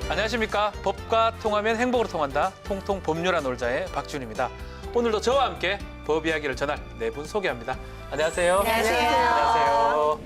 안녕하십니까. 법과 통하면 행복으로 통한다. 통통 법률아 놀자의 박준입니다. 오늘도 저와 함께 법 이야기를 전할 네 분 소개합니다. 안녕하세요. 안녕하세요. 안녕하세요.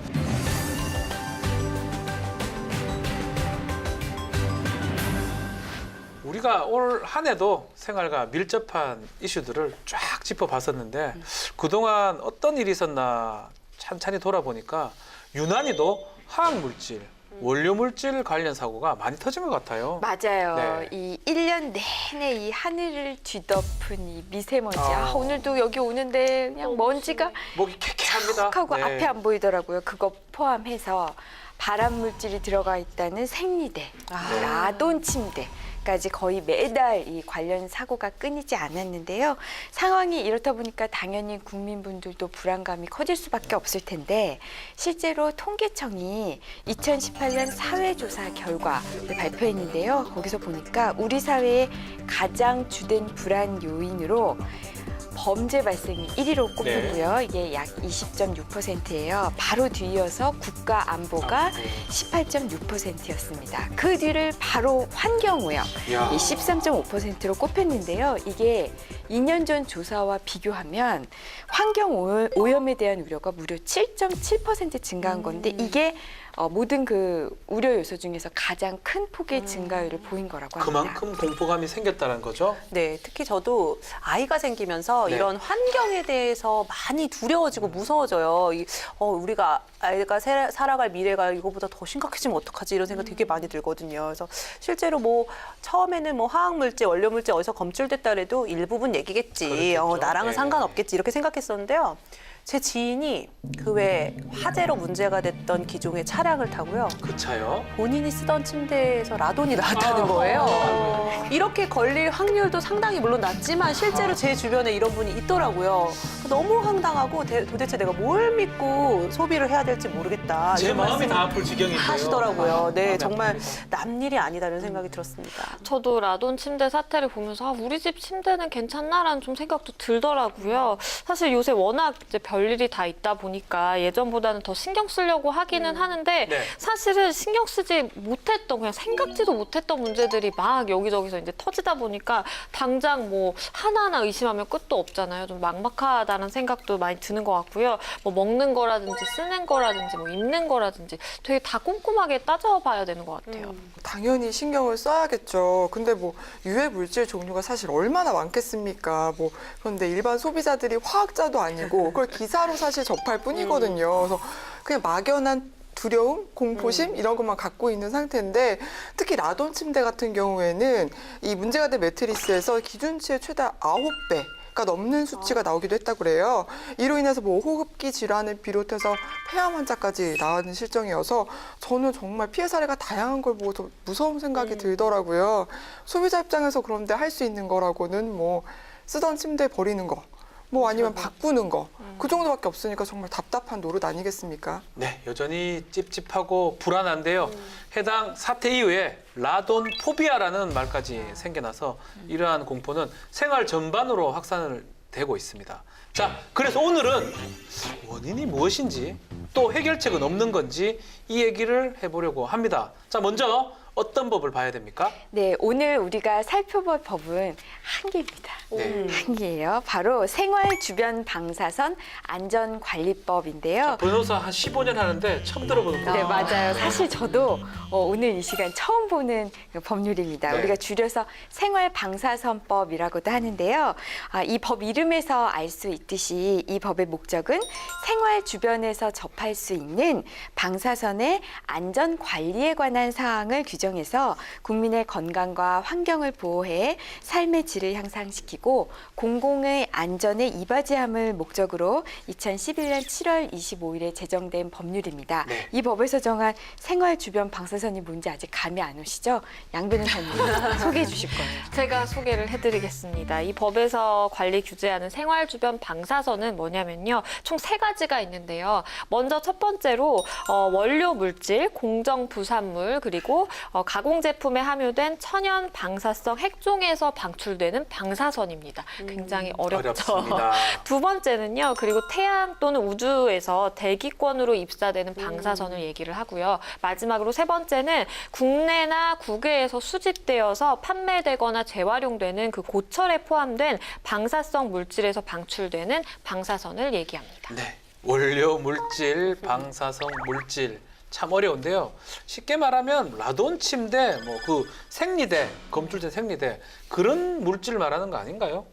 우리가 올 한 해도 생활과 밀접한 이슈들을 쫙 짚어봤었는데 그동안 어떤 일이 있었나 찬찬히 돌아보니까 유난히도 화학물질, 원료물질 관련 사고가 많이 터진 것 같아요. 맞아요. 네. 이 1년 내내 이 하늘을 뒤덮은 이 미세먼지. 오늘도 여기 오는데 그냥 먼지가 목이 쾌쾌합니다. 하고 네. 앞에 안 보이더라고요. 그거 포함해서 발암 물질이 들어가 있다는 생리대, 라돈 침대까지 거의 매달 이 관련 사고가 끊이지 않았는데요. 상황이 이렇다 보니까 당연히 국민분들도 불안감이 커질 수밖에 없을 텐데 실제로 통계청이 2018년 사회조사 결과를 발표했는데요. 거기서 보니까 우리 사회의 가장 주된 불안 요인으로 범죄 발생이 1위로 꼽혔고요. 이게 약 20.6%예요. 바로 뒤이어서 국가 안보가 18.6%였습니다. 그 뒤를 바로 환경오염, 이야. 13.5%로 꼽혔는데요. 이게 2년 전 조사와 비교하면 환경오염에 대한 우려가 무려 7.7% 증가한 건데 이게 모든 그 우려 요소 중에서 가장 큰 폭의 증가율을 보인 거라고 합니다. 그만큼 공포감이 생겼다는 거죠? 네, 특히 저도 아이가 생기면서 네. 이런 환경에 대해서 많이 두려워지고 무서워져요. 우리가 아이가 살아갈 미래가 이거보다 더 심각해지면 어떡하지 이런 생각 되게 많이 들거든요. 그래서 실제로 뭐 처음에는 뭐 화학물질, 원료물질 어디서 검출됐다 그래도 일부분 얘기겠지. 그렇겠죠. 나랑은 네. 상관없겠지 이렇게 생각했었는데요. 제 지인이 그 외 화재로 문제가 됐던 기종의 차량을 타고요. 그 차요? 본인이 쓰던 침대에서 라돈이 나왔다는 거예요. 이렇게 걸릴 확률도 상당히 물론 낮지만 실제로 제 주변에 이런 분이 있더라고요. 너무 황당하고 도대체 내가 뭘 믿고 소비를 해야 될지 모르겠다. 제 이런 마음이 말씀 다 아플 지경인데요. 하시더라고요. 네, 마음이 정말 아픕니다. 남일이 아니다는 생각이 들었습니다. 저도 라돈 침대 사태를 보면서 우리 집 침대는 괜찮나라는 좀 생각도 들더라고요. 사실 요새 워낙 이제 별일이 다 있다 보니까 예전보다는 더 신경 쓰려고 하기는 하는데 네. 사실은 신경 쓰지 못했던 그냥 생각지도 못했던 문제들이 막 여기저기서 이제 터지다 보니까 당장 뭐 하나하나 의심하면 끝도 없잖아요. 좀 막막하다는 생각도 많이 드는 것 같고요. 뭐 먹는 거라든지 쓰는 거라든지 뭐 입는 거라든지 되게 다 꼼꼼하게 따져봐야 되는 것 같아요. 당연히 신경을 써야겠죠. 근데 뭐 유해 물질 종류가 사실 얼마나 많겠습니까? 뭐 그런데 일반 소비자들이 화학자도 아니고 그걸 기사로 사실 접할 뿐이거든요. 그래서 그냥 막연한 두려움, 공포심 이런 것만 갖고 있는 상태인데 특히 라돈 침대 같은 경우에는 이 문제가 된 매트리스에서 기준치의 최다 9배가 넘는 수치가 나오기도 했다고 그래요. 이로 인해서 뭐 호흡기 질환을 비롯해서 폐암 환자까지 나오는 실정이어서 저는 정말 피해 사례가 다양한 걸 보고서 무서운 생각이 들더라고요. 소비자 입장에서 그런데 할 수 있는 거라고는 뭐 쓰던 침대 버리는 거, 뭐 아니면 바꾸는 거, 그 정도밖에 없으니까 정말 답답한 노릇 아니겠습니까? 네, 여전히 찝찝하고 불안한데요. 해당 사태 이후에 라돈 포비아라는 말까지 생겨나서 이러한 공포는 생활 전반으로 확산을 되고 있습니다. 자, 그래서 오늘은 원인이 무엇인지 또 해결책은 없는 건지 이 얘기를 해보려고 합니다. 자, 먼저 어떤 법을 봐야 됩니까? 네, 오늘 우리가 살펴볼 법은 한 개입니다. 네. 한 개예요. 바로 생활 주변 방사선 안전관리법인데요. 변호사 한 15년 하는데 처음 들어보는 거. 네, 맞아요. 사실 저도 오늘 이 시간 처음 보는 그 법률입니다. 네. 우리가 줄여서 생활방사선법이라고도 하는데요. 이 법 이름에서 알 수 있듯이 이 법의 목적은 생활 주변에서 접할 수 있는 방사선의 안전 관리에 관한 사항을 규정해서 국민의 건강과 환경을 보호해 삶의 질을 향상시키고 공공의 안전에 이바지함을 목적으로 2011년 7월 25일에 제정된 법률입니다. 네. 이 법에서 정한 생활 주변 방사선이 뭔지 아직 감이 안 오시죠? 양 변호사님 소개해 주실 거예요. 제가 소개를 해드리겠습니다. 이 법에서 관리 규제하는 생활 주변 방사선은 뭐냐면요. 총 3가지 가지가 있는데요. 먼저 첫 번째로 원료 물질, 공정 부산물, 그리고 가공 제품에 함유된 천연 방사성 핵종에서 방출되는 방사선입니다. 굉장히 어렵죠. 어렵습니다. 두 번째는요. 그리고 태양 또는 우주에서 대기권으로 입사되는 방사선을 얘기를 하고요. 마지막으로 세 번째는 국내나 국외에서 수집되어서 판매되거나 재활용되는 그 고철에 포함된 방사성 물질에서 방출되는 방사선을 얘기합니다. 네. 원료 물질, 방사성 물질. 참 어려운데요. 쉽게 말하면 라돈 침대, 뭐 그 생리대, 검출된 생리대 그런 물질 말하는 거 아닌가요?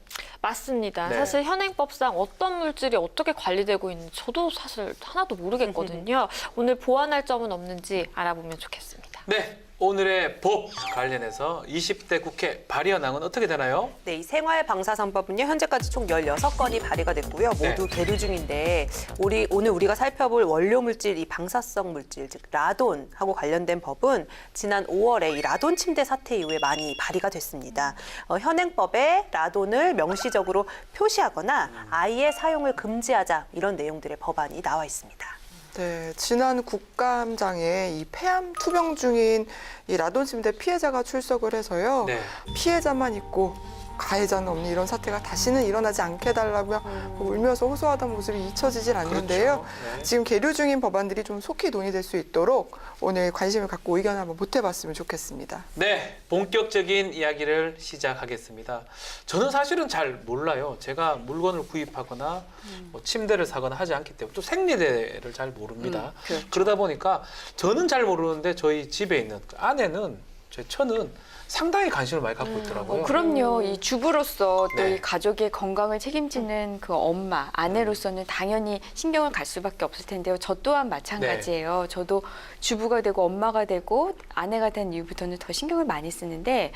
맞습니다. 네. 사실 현행법상 어떤 물질이 어떻게 관리되고 있는지 저도 사실 하나도 모르겠거든요. 오늘 보완할 점은 없는지 알아보면 좋겠습니다. 네. 오늘의 법 관련해서 20대 국회 발의안은 어떻게 되나요? 네, 이 생활방사선법은요, 현재까지 총 16건이 발의가 됐고요. 모두 네. 계류 중인데, 오늘 우리가 살펴볼 원료 물질, 이 방사성 물질, 즉 라돈하고 관련된 법은 지난 5월에 이 라돈 침대 사태 이후에 많이 발의가 됐습니다. 현행법에 라돈을 명시적으로 표시하거나 아예 사용을 금지하자, 이런 내용들의 법안이 나와 있습니다. 네, 지난 국감장에 이 폐암 투병 중인 이 라돈 침대 피해자가 출석을 해서요. 네. 피해자만 있고 가해자는 없는 이런 사태가 다시는 일어나지 않게 해달라고요. 울면서 호소하던 모습이 잊혀지질 않는데요. 그렇죠. 네. 지금 계류 중인 법안들이 좀 속히 논의될 수 있도록 오늘 관심을 갖고 의견을 한번 보태봤으면 좋겠습니다. 네, 본격적인 이야기를 시작하겠습니다. 저는 사실은 잘 몰라요. 제가 물건을 구입하거나 뭐 침대를 사거나 하지 않기 때문에 또 생리대를 잘 모릅니다. 그렇죠. 그러다 보니까 저는 잘 모르는데 저희 집에 있는 아내는, 제 처는 상당히 관심을 많이 갖고 있더라고요. 그럼요. 이 주부로서 또 네. 이 가족의 건강을 책임지는 그 엄마, 아내로서는 당연히 신경을 갈 수밖에 없을 텐데요. 저 또한 마찬가지예요. 저도 주부가 되고 엄마가 되고 아내가 된 이후부터는 더 신경을 많이 쓰는데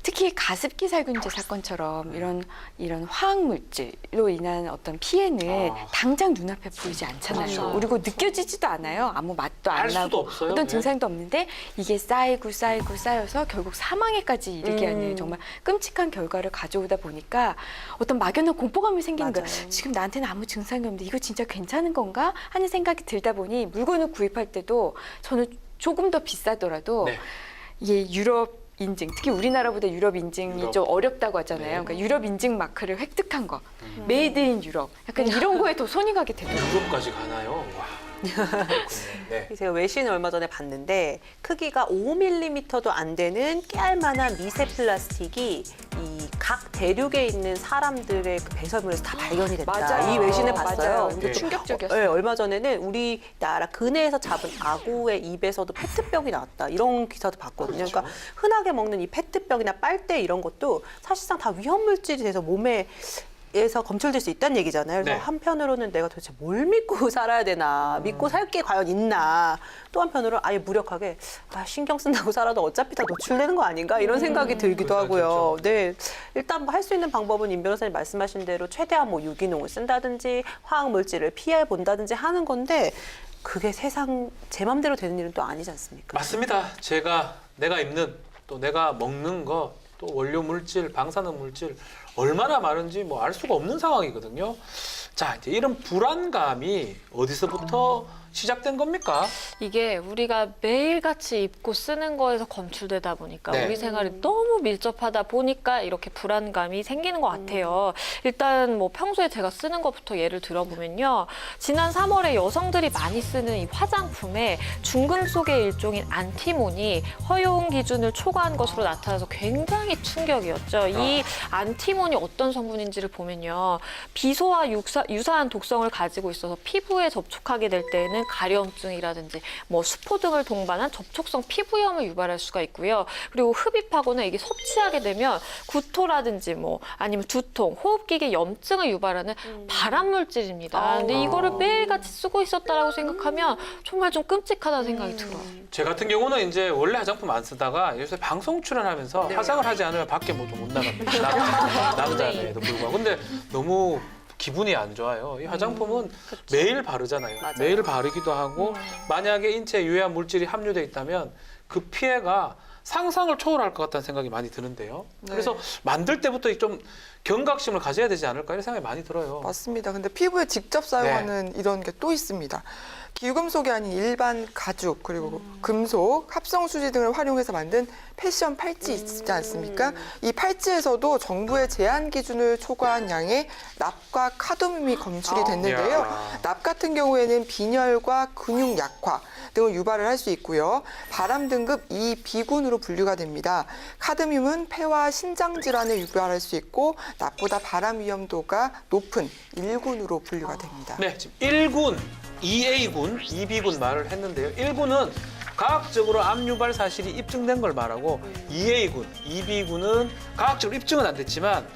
특히 가습기 살균제 사건처럼 이런 화학 물질로 인한 어떤 피해는 당장 눈앞에 보이지 않잖아요. 그렇죠. 그리고 느껴지지도 않아요. 아무 맛도 안 알 수도 나고 없어요. 어떤 네. 증상도 없는데 이게 쌓여서 결국 사망에까지 이르게 하는 정말 끔찍한 결과를 가져오다 보니까 어떤 막연한 공포감이 생기는 거예요. 맞아요. 지금 나한테는 아무 증상이 없는데 이거 진짜 괜찮은 건가 하는 생각이 들다 보니 물건을 구입할 때도 저는 조금 더 비싸더라도 네. 이게 유럽 인증, 특히 우리나라보다 유럽 인증이 유럽. 좀 어렵다고 하잖아요. 네. 그러니까 유럽 인증 마크를 획득한 거, 메이드 인 유럽, 약간 이런 거에 더 손이 가게 되더라고요. 유럽까지 가나요? 와. 그렇군요. 네. 제가 외신을 얼마 전에 봤는데 크기가 5mm도 안 되는 깨알만한 미세 플라스틱이 이 각 대륙에 있는 사람들의 그 배설물에서 다 발견이 됐다. 맞아요. 이 외신을 봤어요. 맞아요. 근데 네. 또 충격적이었어요. 네, 얼마 전에는 우리나라 근해에서 잡은 악어의 입에서도 페트병이 나왔다. 이런 기사도 봤거든요. 그렇죠. 그러니까 흔하게 먹는 이 페트병이나 빨대 이런 것도 사실상 다 위험 물질이 돼서 몸에 에서 검출될 수 있다는 얘기잖아요. 그래서 네. 한편으로는 내가 도대체 뭘 믿고 살아야 되나, 믿고 살 게 과연 있나. 또 한편으로는 아예 무력하게 신경 쓴다고 살아도 어차피 다 노출되는 거 아닌가 이런 생각이 들기도 그렇죠, 하고요. 진짜. 네, 일단 뭐 할 수 있는 방법은 임 변호사님 말씀하신 대로 최대한 뭐 유기농을 쓴다든지 화학 물질을 피해 본다든지 하는 건데 그게 세상 제 맘대로 되는 일은 또 아니지 않습니까? 맞습니다. 내가 입는 또 내가 먹는 거 또 원료 물질, 방사능 물질 얼마나 많은지 뭐 알 수가 없는 상황이거든요. 자, 이제 이런 불안감이 어디서부터 시작된 겁니까? 이게 우리가 매일같이 입고 쓰는 거에서 검출되다 보니까 네. 우리 생활이 너무 밀접하다 보니까 이렇게 불안감이 생기는 것 같아요. 일단 뭐 평소에 제가 쓰는 것부터 예를 들어보면요. 지난 3월에 여성들이 많이 쓰는 이 화장품에 중금속의 일종인 안티몬이 허용 기준을 초과한 것으로 나타나서 굉장히 충격이었죠. 이 안티몬이 어떤 성분인지를 보면요. 비소와 유사한 독성을 가지고 있어서 피부에 접촉하게 될 때에는 가려움증이라든지 뭐 수포 등을 동반한 접촉성 피부염을 유발할 수가 있고요. 그리고 흡입하거나 이게 섭취하게 되면 구토라든지 뭐 아니면 두통, 호흡기계 염증을 유발하는 발암 물질입니다. 근데 이거를 매일같이 쓰고 있었다라고 생각하면 정말 좀 끔찍하다는 생각이 들어요. 제 같은 경우는 이제 원래 화장품 안 쓰다가 요새 방송 출연하면서 화장을 하지 않으면 밖에 뭐 좀 못 나갑니다. 남자에도 불구하고. 근데 너무 기분이 안 좋아요. 이 화장품은 매일 바르잖아요. 맞아요. 매일 바르기도 하고 만약에 인체에 유해한 물질이 함유돼 있다면 그 피해가 상상을 초월할 것 같다는 생각이 많이 드는데요. 네. 그래서 만들 때부터 좀 경각심을 가져야 되지 않을까 이런 생각이 많이 들어요. 맞습니다. 근데 피부에 직접 사용하는 이런 게 또 있습니다. 기금속이 아닌 일반 가죽 그리고 금속, 합성 수지 등을 활용해서 만든 패션 팔찌 있지 않습니까? 이 팔찌에서도 정부의 제한 기준을 초과한 양의 납과 카드뮴이 검출이 됐는데요. 이야. 납 같은 경우에는 빈혈과 근육 약화 등을 유발을 할 수 있고요. 바람 등급 2 비군으로 분류가 됩니다. 카드뮴은 폐와 신장 질환을 유발할 수 있고 납보다 바람 위험도가 높은 1군으로 분류가 됩니다. 네, 지금 1군, 2A군, 2B군 말을 했는데요. 1군은 과학적으로 암 유발 사실이 입증된 걸 말하고 2A군, 2B군은 과학적으로 입증은 안 됐지만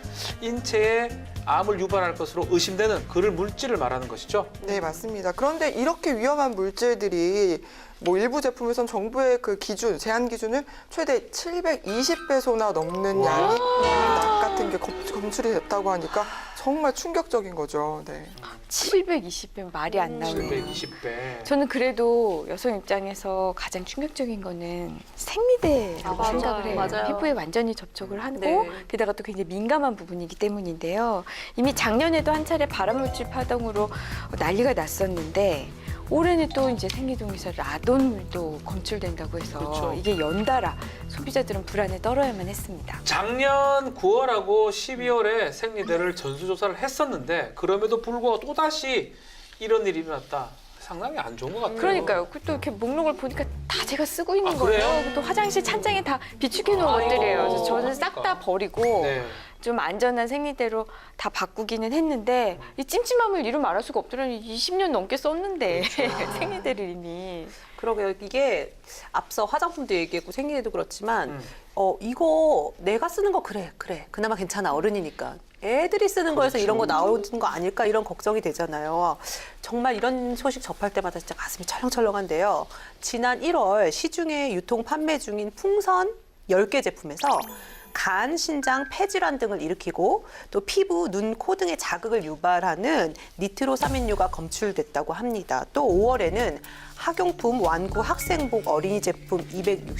인체에 암을 유발할 것으로 의심되는 그런 물질을 말하는 것이죠. 네, 맞습니다. 그런데 이렇게 위험한 물질들이 뭐 일부 제품에선 정부의 그 기준, 제한 기준을 최대 720배소나 넘는 양이 납 같은 게 검출이 됐다고 하니까 정말 충격적인 거죠. 네. 720배 말이 안 나오네요. 720배. 저는 그래도 여성 입장에서 가장 충격적인 거는 생리대라고 맞아요. 생각을 해요. 맞아요. 피부에 완전히 접촉을 하고 네. 게다가 또 굉장히 민감한 부분이기 때문인데요. 이미 작년에도 한 차례 발암물질 파동으로 난리가 났었는데 올해는 또 이제 생리동에서 라돈물도 검출된다고 해서 그렇죠. 이게 연달아 소비자들은 불안에 떨어야만 했습니다. 작년 9월하고 12월에 생리대를 전수조사를 했었는데 그럼에도 불구하고 또다시 이런 일이 일어났다. 상당히 안 좋은 것 같아요. 그러니까요. 또 이렇게 목록을 보니까 다 제가 쓰고 있는 아, 그래요? 거예요. 또 화장실 찬장에 다 비축해 놓은 아이고. 것들이에요. 그래서 저는 싹 다 버리고 네. 좀 안전한 생리대로 다 바꾸기는 했는데 이 찜찜함을 이루 말할 수가 없더라고요. 20년 넘게 썼는데 생리대를 이미. 그러게요. 이게 앞서 화장품도 얘기했고 생리대도 그렇지만 음. 이거 내가 쓰는 거 그래. 그나마 괜찮아. 어른이니까. 애들이 쓰는 거에서 이런 거 나오는 거 아닐까 이런 걱정이 되잖아요. 정말 이런 소식 접할 때마다 진짜 가슴이 철렁철렁한데요. 지난 1월 시중에 유통 판매 중인 풍선 10개 제품에서 간, 신장, 폐질환 등을 일으키고 또 피부, 눈, 코 등의 자극을 유발하는 니트로사민류가 검출됐다고 합니다. 또 5월에는 학용품, 완구, 학생복, 어린이 제품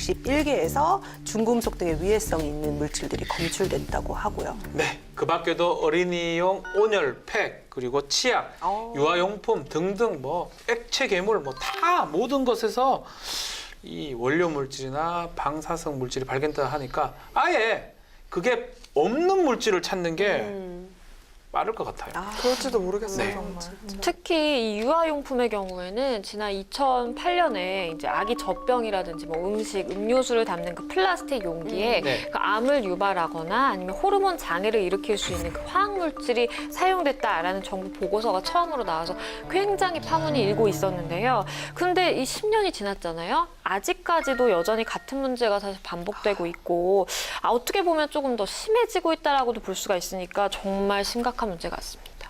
261개에서 중금속 등의 위해성 있는 물질들이 검출됐다고 하고요. 네, 그 밖에도 어린이용 온열 팩 그리고 치약, 유아용품 등등 뭐 액체 괴물 뭐 다 모든 것에서 이 원료 물질이나 방사성 물질이 발견된다 하니까 아예 그게 없는 물질을 찾는 게 빠를 것 같아요. 그럴지도 모르겠어요, 네. 정말. 특히 이 유아용품의 경우에는 지난 2008년에 이제 아기 젖병이라든지 뭐 음식, 음료수를 담는 그 플라스틱 용기에 네. 그 암을 유발하거나 아니면 호르몬 장애를 일으킬 수 있는 그 화학물질이 사용됐다라는 정부 보고서가 처음으로 나와서 굉장히 파문이 일고 있었는데요. 근데 이 10년이 지났잖아요. 아직까지도 여전히 같은 문제가 사실 반복되고 있고 어떻게 보면 조금 더 심해지고 있다라고도 볼 수가 있으니까 정말 심각한 문제 같습니다.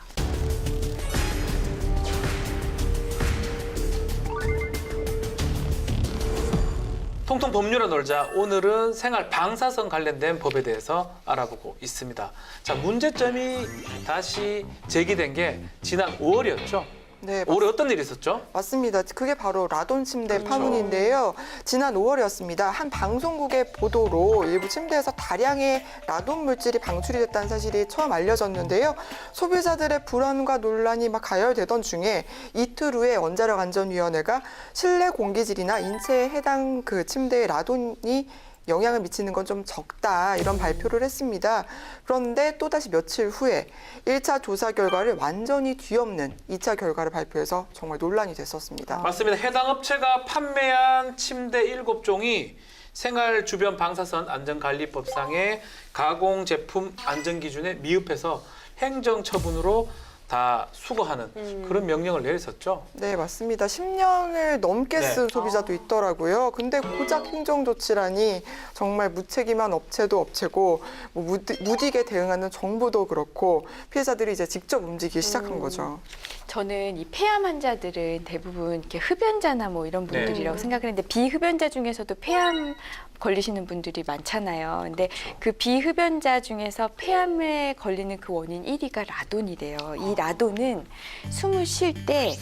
통통 법률에 놀자 오늘은 생활 방사성 관련된 법에 대해서 알아보고 있습니다. 자, 문제점이 다시 제기된 게 지난 5월이었죠. 네, 올해 어떤 일이 있었죠? 맞습니다. 그게 바로 라돈 침대 그렇죠. 파문인데요. 지난 5월이었습니다. 한 방송국의 보도로 일부 침대에서 다량의 라돈 물질이 방출이 됐다는 사실이 처음 알려졌는데요. 소비자들의 불안과 논란이 막 가열되던 중에 이틀 후에 원자력안전위원회가 실내 공기질이나 인체에 해당 그 침대의 라돈이 영향을 미치는 건 좀 적다 이런 발표를 했습니다. 그런데 또다시 며칠 후에 1차 조사 결과를 완전히 뒤엎는 2차 결과를 발표해서 정말 논란이 됐었습니다. 맞습니다. 해당 업체가 판매한 침대 7종이 생활 주변 방사선 안전관리법상의 가공 제품 안전 기준에 미흡해서 행정 처분으로 다 수거하는 그런 명령을 내렸었죠. 네, 맞습니다. 10년을 넘게 네. 쓴 소비자도 있더라고요. 근데 고작 행정 조치라니 정말 무책임한 업체도 업체고 뭐 무디게 대응하는 정부도 그렇고 피해자들이 이제 직접 움직이기 시작한 거죠. 저는 이 폐암 환자들은 대부분 이렇게 흡연자나 뭐 이런 분들이라고 생각을 했는데 비흡연자 중에서도 폐암 걸리시는 분들이 많잖아요. 근데 그 비흡연자 중에서 폐암에 걸리는 그 원인 1위가 라돈이래요. 이 라돈은 숨을 쉴 때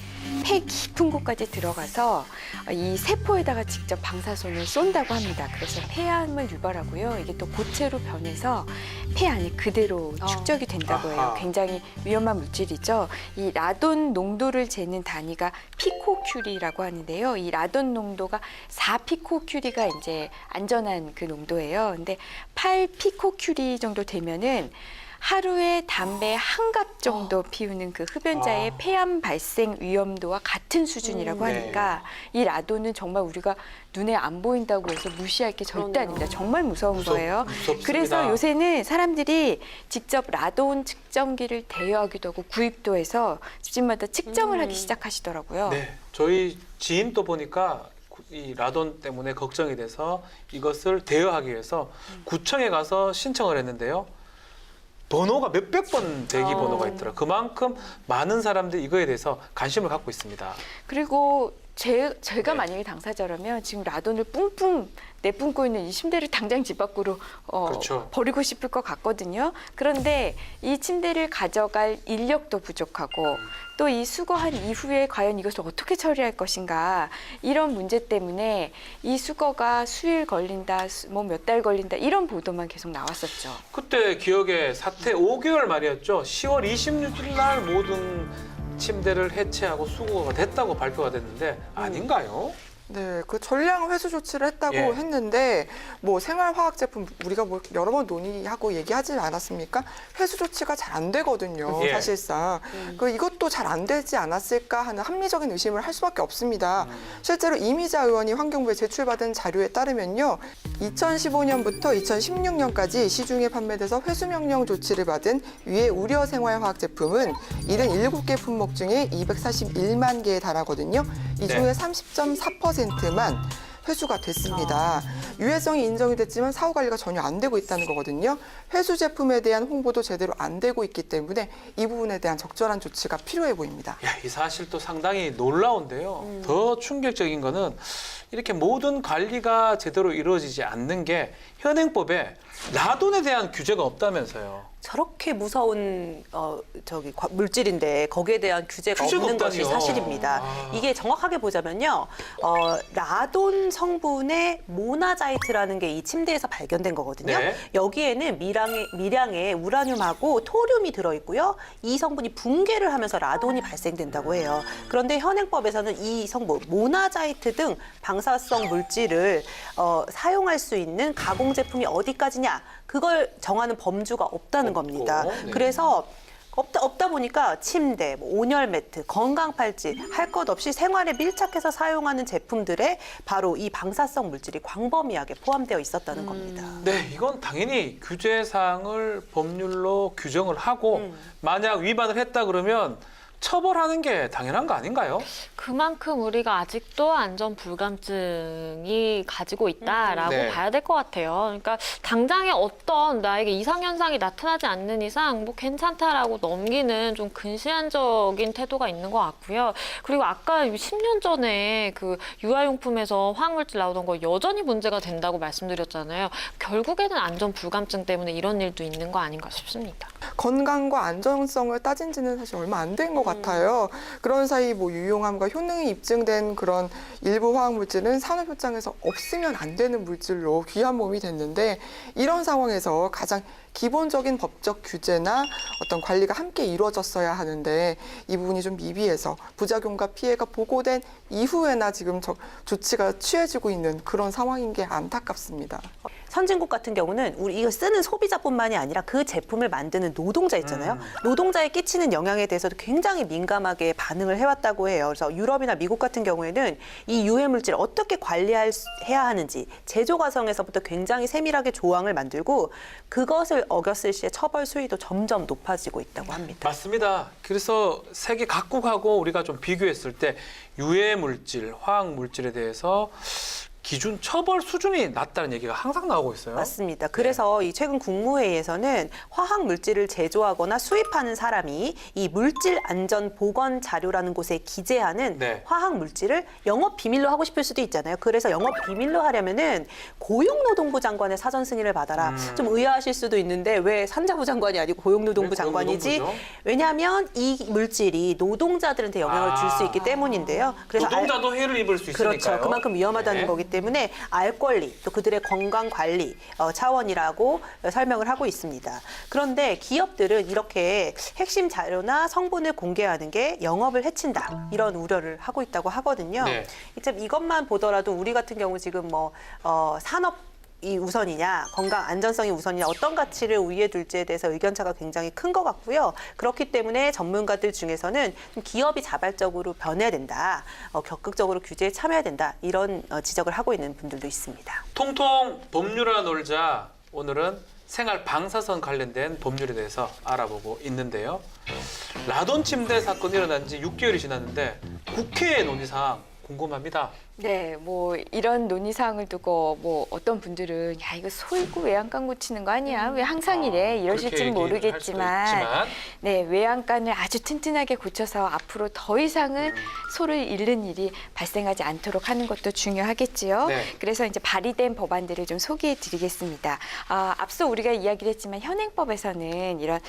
폐 깊은 곳까지 들어가서 이 세포에다가 직접 방사선을 쏜다고 합니다. 그래서 폐암을 유발하고요. 이게 또 고체로 변해서 폐 안에 그대로 축적이 된다고 해요. 아하. 굉장히 위험한 물질이죠. 이 라돈 농도를 재는 단위가 피코큐리라고 하는데요. 이 라돈 농도가 4피코큐리가 이제 안전한 그 농도예요. 근데 8피코큐리 정도 되면은 하루에 담배 한 갑 정도 피우는 그 흡연자의 폐암 발생 위험도와 같은 수준이라고 네. 하니까 이 라돈은 정말 우리가 눈에 안 보인다고 해서 무시할 게 절대 아닙니다. 정말 무서운 거예요. 무섭습니다. 그래서 요새는 사람들이 직접 라돈 측정기를 대여하기도 하고 구입도 해서 집마다 측정을 하기 시작하시더라고요. 네, 저희 지인도 보니까 이 라돈 때문에 걱정이 돼서 이것을 대여하기 위해서 구청에 가서 신청을 했는데요. 번호가 몇백 번 대기 번호가 있더라고요. 그만큼 많은 사람들이 이거에 대해서 관심을 갖고 있습니다. 그리고 제가 네. 만약에 당사자라면 지금 라돈을 뿡뿡 내뿜고 있는 이 침대를 당장 집 밖으로 그렇죠. 버리고 싶을 것 같거든요. 그런데 이 침대를 가져갈 인력도 부족하고 또 이 수거한 이후에 과연 이것을 어떻게 처리할 것인가 이런 문제 때문에 이 수거가 수일 걸린다, 뭐 몇 달 걸린다 이런 보도만 계속 나왔었죠. 그때 기억에 사태 5개월 말이었죠. 10월 26일 날 모든 침대를 해체하고 수거가 됐다고 발표가 됐는데 아닌가요? 네, 그 전량 회수 조치를 했다고 예. 했는데 뭐 생활화학 제품 우리가 뭐 여러 번 논의하고 얘기하지 않았습니까? 회수 조치가 잘 안 되거든요. 예. 사실상 그 이것도 잘 안 되지 않았을까 하는 합리적인 의심을 할 수밖에 없습니다. 실제로 이미자 의원이 환경부에 제출받은 자료에 따르면요, 2015년부터 2016년까지 시중에 판매돼서 회수 명령 조치를 받은 위의 우려 생활화학 제품은 77개 품목 중에 241만 개에 달하거든요. 이 중에 네. 30.4%만 회수가 됐습니다. 유해성이 인정이 됐지만 사후 관리가 전혀 안 되고 있다는 거거든요. 회수 제품에 대한 홍보도 제대로 안 되고 있기 때문에 이 부분에 대한 적절한 조치가 필요해 보입니다. 야, 이 사실도 상당히 놀라운데요. 더 충격적인 거는 이렇게 모든 관리가 제대로 이루어지지 않는 게 현행법에 라돈에 대한 규제가 없다면서요. 저렇게 무서운 물질인데 거기에 대한 규제가 규제가 없는 것이 없다니요. 사실입니다. 아. 이게 정확하게 보자면요, 라돈 성분의 모나자이트라는 게 이 침대에서 발견된 거거든요. 네. 여기에는 미량의 우라늄하고 토륨이 들어있고요. 이 성분이 붕괴를 하면서 라돈이 발생된다고 해요. 그런데 현행법에서는 이 성분 모나자이트 등 방사성 물질을 사용할 수 있는 가공 제품이 어디까지냐, 그걸 정하는 범주가 없다는 겁니다. 네. 그래서 없다 보니까 침대, 뭐 온열 매트, 건강 팔찌 할 것 없이 생활에 밀착해서 사용하는 제품들에 바로 이 방사성 물질이 광범위하게 포함되어 있었다는 겁니다. 네, 이건 당연히 규제 사항을 법률로 규정을 하고 만약 위반을 했다 그러면 처벌하는 게 당연한 거 아닌가요? 그만큼 우리가 아직도 안전 불감증이 가지고 있다라고 네. 봐야 될 것 같아요. 그러니까 당장에 어떤 나에게 이상 현상이 나타나지 않는 이상 뭐 괜찮다라고 넘기는 좀 근시안적인 태도가 있는 것 같고요. 그리고 아까 10년 전에 그 유아용품에서 화학물질 나오던 거 여전히 문제가 된다고 말씀드렸잖아요. 결국에는 안전 불감증 때문에 이런 일도 있는 거 아닌가 싶습니다. 건강과 안전성을 따진 지는 사실 얼마 안 된 것 같아요. 그런 사이 뭐 유용함과 효능이 입증된 그런 일부 화학 물질은 산업 현장에서 없으면 안 되는 물질로 귀한 몸이 됐는데, 이런 상황에서 가장 기본적인 법적 규제나 어떤 관리가 함께 이루어졌어야 하는데 이 부분이 좀 미비해서 부작용과 피해가 보고된 이후에나 지금 조치가 취해지고 있는 그런 상황인 게 안타깝습니다. 선진국 같은 경우는 우리 이거 쓰는 소비자뿐만이 아니라 그 제품을 만드는 노동자 있잖아요. 노동자에 끼치는 영향에 대해서도 굉장히 민감하게 반응을 해왔다고 해요. 그래서 유럽이나 미국 같은 경우에는 이 유해 물질을 어떻게 관리해야 하는지 제조 과정에서부터 굉장히 세밀하게 조항을 만들고 그것을 어겼을 시에 처벌 수위도 점점 높아지고 있다고 합니다. 맞습니다. 그래서 세계 각국하고 우리가 좀 비교했을 때 유해 물질, 화학 물질에 대해서 기준 처벌 수준이 낮다는 얘기가 항상 나오고 있어요. 맞습니다. 그래서 이 최근 국무회의에서는 화학 물질을 제조하거나 수입하는 사람이 이 물질 안전 보건 자료라는 곳에 기재하는 네. 화학 물질을 영업 비밀로 하고 싶을 수도 있잖아요. 그래서 영업 비밀로 하려면은 고용노동부 장관의 사전 승인을 받아라. 좀 의아하실 수도 있는데 왜 산자부 장관이 아니고 고용노동부 왜 장관이지? 고용노동부죠? 왜냐하면 이 물질이 노동자들한테 영향을 줄 수 있기 때문인데요. 그래서 노동자도 해를 입을 수 있으니까요. 그렇죠. 그만큼 위험하다는 네. 거기 때문에 알 권리 또 그들의 건강 관리 차원이라고 설명을 하고 있습니다. 그런데 기업들은 이렇게 핵심 자료나 성분을 공개하는 게 영업을 해친다 이런 우려를 하고 있다고 하거든요. 네. 참 이것만 보더라도 우리 같은 경우 지금 산업 이 우선이냐, 건강 안전성이 우선이냐, 어떤 가치를 우위에 둘지에 대해서 의견차가 굉장히 큰 것 같고요. 그렇기 때문에 전문가들 중에서는 좀 기업이 자발적으로 변해야 된다, 적극적으로 규제에 참여해야 된다 이런 지적을 하고 있는 분들도 있습니다. 통통 법률화 놀자. 오늘은 생활 방사선 관련된 법률에 대해서 알아보고 있는데요. 라돈 침대 사건이 일어난 지 6개월이 지났는데 국회 논의사항 궁금합니다. 네, 뭐 이런 논의 사항을 두고 뭐 어떤 분들은 야 이거 소이고 외양간 고치는 거 아니야? 왜 항상 이래? 이러실진 모르겠지만 네, 외양간을 아주 튼튼하게 고쳐서 앞으로 더 이상은 소를 잃는 일이 발생하지 않도록 하는 것도 중요하겠지요. 네. 그래서 이제 발의된 법안들을 좀 소개해 드리겠습니다. 앞서 우리가 이야기를 했지만 현행법에서는 이런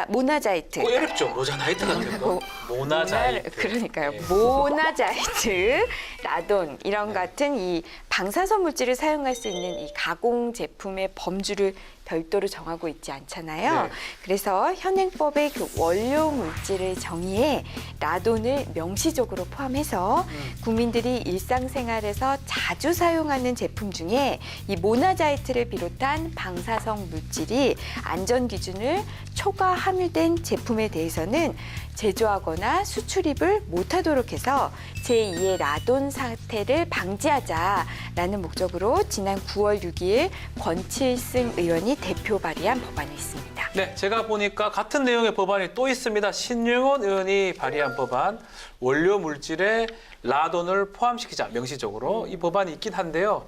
모나자이트 어렵죠. 모자나이트 같은 거. 모나자이트. 그러니까요. 네. 모나자이트, 라돈 이런 같은 이 방사선 물질을 사용할 수 있는 이 가공 제품의 범주를 별도로 정하고 있지 않잖아요. 네. 그래서 현행법의 그 원료 물질을 정의해 라돈을 명시적으로 포함해서 국민들이 일상생활에서 자주 사용하는 제품 중에 이 모나자이트를 비롯한 방사성 물질이 안전 기준을 초과 함유된 제품에 대해서는 제조하거나 수출입을 못하도록 해서 제2의 라돈 사태를 방지하자라는 목적으로 지난 9월 6일 권칠승 의원이 대표 발의한 법안이 있습니다. 네, 제가 보니까 같은 내용의 법안이 또 있습니다. 신용원 의원이 발의한 법안, 원료 물질에 라돈을 포함시키자, 명시적으로. 이 법안이 있긴 한데요.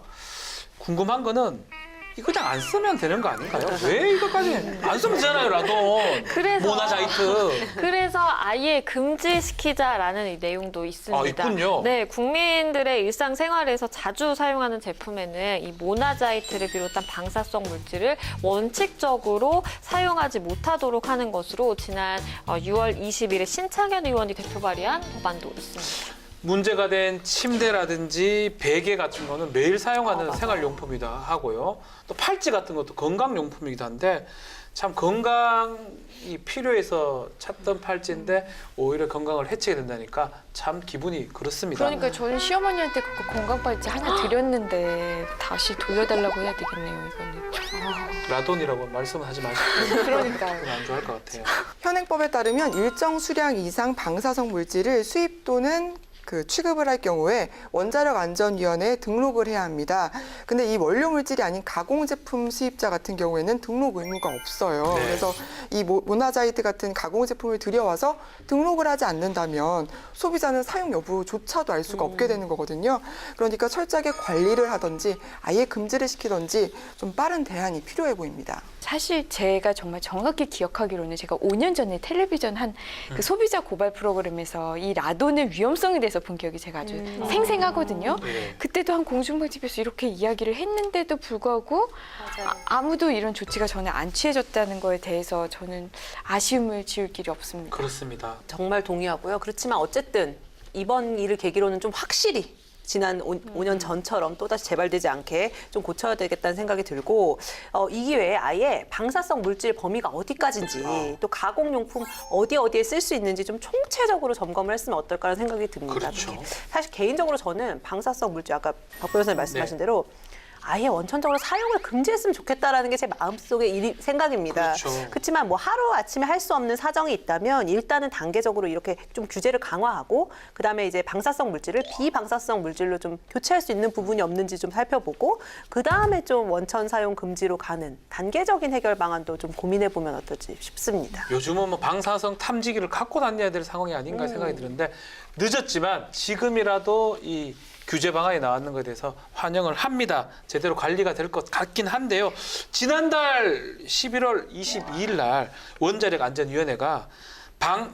궁금한 거는 이거 그냥 안 쓰면 되는 거 아닌가요? 왜 이거까지 안 쓰면 되잖아요, 라돈. 그래서- 모나자이트. 그래서 아예 금지시키자라는 이 내용도 있습니다. 아, 있군요. 네, 국민들의 일상생활에서 자주 사용하는 제품에는 이 모나자이트를 비롯한 방사성 물질을 원칙적으로 사용하지 못하도록 하는 것으로 지난 6월 20일에 신창현 의원이 대표 발의한 법안도 있습니다. 문제가 된 침대라든지 베개 같은 거는 매일 사용하는 생활용품이기도 하고요. 또 팔찌 같은 것도 건강용품이기도 한데 참 건강이 필요해서 찾던 팔찌인데 오히려 건강을 해치게 된다니까 참 기분이 그렇습니다. 그러니까 저는 시어머니한테 그거 건강발찌 하나 드렸는데 다시 돌려달라고 해야 되겠네요, 이거는. 라돈이라고 말씀은 하지 마시고 그러니까요. 그건 안 좋아할 것 같아요. 현행법에 따르면 일정 수량 이상 방사성 물질을 수입 또는 취급을 할 경우에 원자력안전위원회에 등록을 해야 합니다. 근데 이 원료 물질이 아닌 가공 제품 수입자 같은 경우에는 등록 의무가 없어요. 네. 그래서 이 모나자이트 같은 가공 제품을 들여와서 등록을 하지 않는다면 소비자는 사용 여부조차도 알 수가 없게 되는 거거든요. 그러니까 철저하게 관리를 하든지 아예 금지를 시키든지 좀 빠른 대안이 필요해 보입니다. 사실 제가 정말 정확히 기억하기로는 제가 5년 전에 텔레비전 한 그 소비자 고발 프로그램에서 이 라돈의 위험성에 대해서 본 기억이 제가 아주 생생하거든요. 네. 그때도 한 공중파TV에서 이렇게 이야기를 했는데도 불구하고 아무도 이런 조치가 전혀 안 취해졌다는 거에 대해서 저는 아쉬움을 지울 길이 없습니다. 그렇습니다. 정말 동의하고요. 그렇지만 어쨌든 이번 일을 계기로는 좀 확실히 지난 5년 전처럼 또다시 재발되지 않게 좀 고쳐야 되겠다는 생각이 들고 이 기회에 아예 방사성 물질 범위가 어디까지인지 또 가공용품 어디에 쓸 수 있는지 좀 총체적으로 점검을 했으면 어떨까라는 생각이 듭니다. 그렇죠. 사실 개인적으로 저는 방사성 물질 아까 박 변호사님 말씀하신 대로 아예 원천적으로 사용을 금지했으면 좋겠다라는 게 제 마음속의 생각입니다. 그렇죠. 그렇지만 뭐 하루아침에 할 수 없는 사정이 있다면 일단은 단계적으로 이렇게 좀 규제를 강화하고 그다음에 이제 방사성 물질을 비방사성 물질로 좀 교체할 수 있는 부분이 없는지 좀 살펴보고 그다음에 좀 원천 사용 금지로 가는 단계적인 해결 방안도 좀 고민해 보면 어떨지 싶습니다. 요즘은 뭐 방사성 탐지기를 갖고 다녀야 될 상황이 아닌가 생각이 드는데 늦었지만 지금이라도 이 규제 방안이 나왔는 것에 대해서 환영을 합니다. 제대로 관리가 될 것 같긴 한데요. 지난달 11월 22일 날 원자력안전위원회가